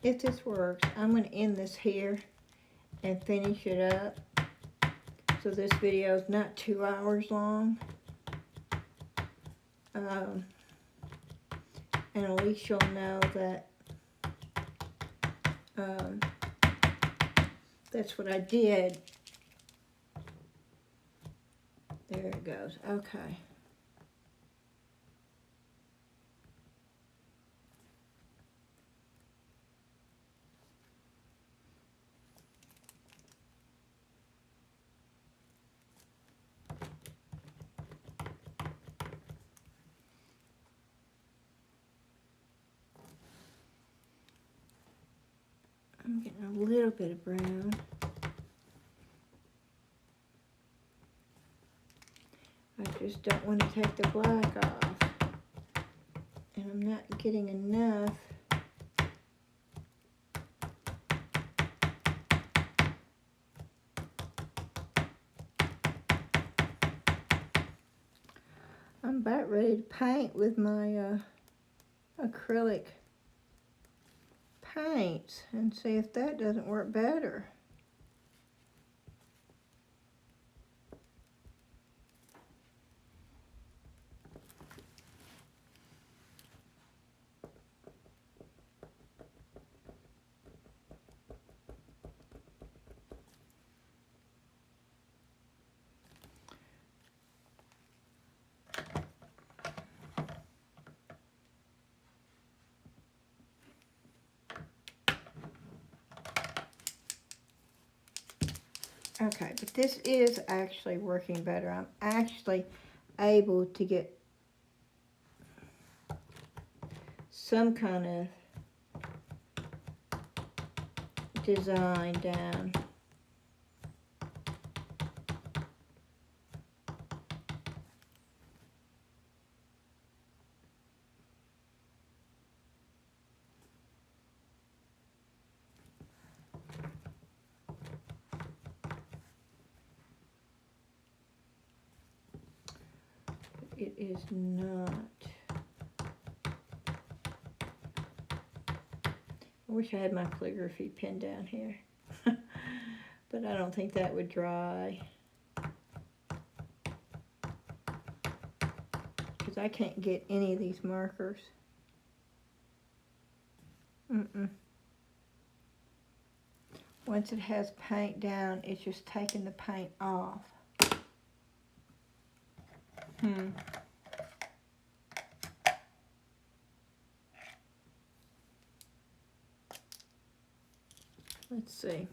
If this works, I'm going to end this here and finish it up. So this video is not 2 hours long. And at least you'll know that that's what I did. There it goes. Okay. I'm getting a little bit of brown. I just don't want to take the black off. And I'm not getting enough. I'm about ready to paint with my acrylic paints and see if that doesn't work better. Okay, but this is actually working better. I'm actually able to get some kind of design down. It is not. I wish I had my calligraphy pen down here. But I don't think that would dry. Because I can't get any of these markers. Once it has paint down, it's just taking the paint off. Let's see.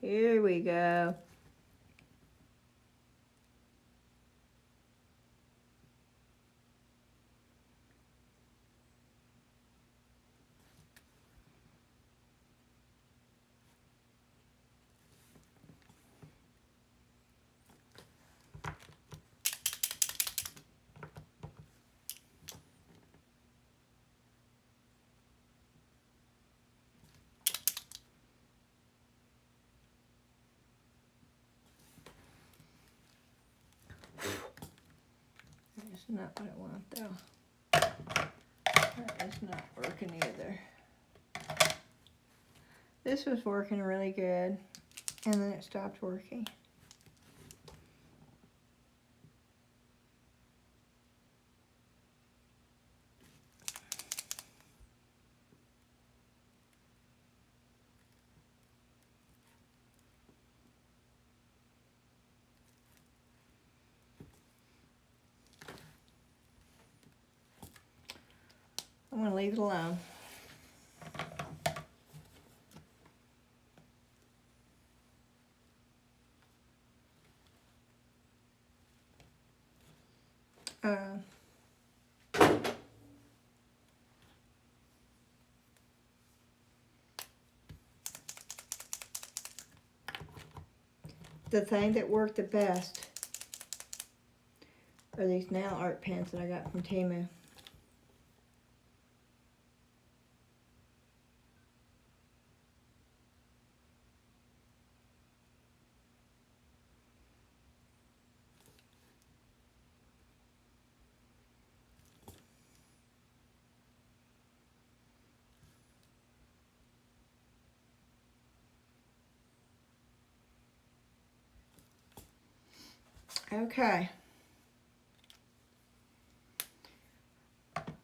Here we go. That's not what I want though. That is not working either. This was working really good, and then it stopped working. I'm going to leave it alone. The thing that worked the best are these nail art pens that I got from Temu. Okay.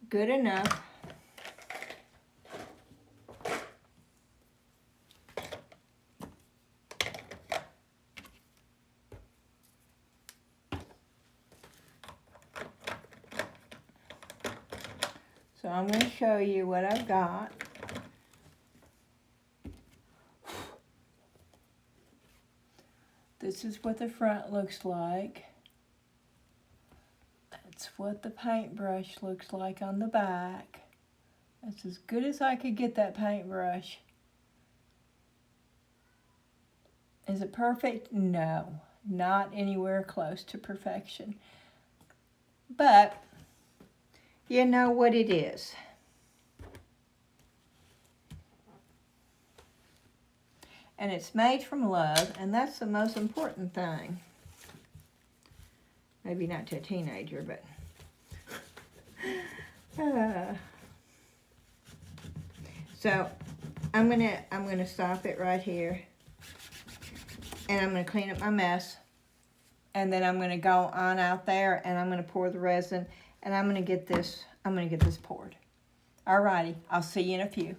Good enough. So I'm going to show you what I've got. This is what the front looks like. That's what the paintbrush looks like on the back. That's as good as I could get that paintbrush. Is it perfect? No, not anywhere close to perfection. But you know what it is. And it's made from love, and that's the most important thing. Maybe not to a teenager, but So I'm gonna stop it right here, and I'm gonna clean up my mess, and then I'm gonna go on out there and I'm gonna pour the resin, and I'm gonna get this poured. Alrighty, I'll see you in a few.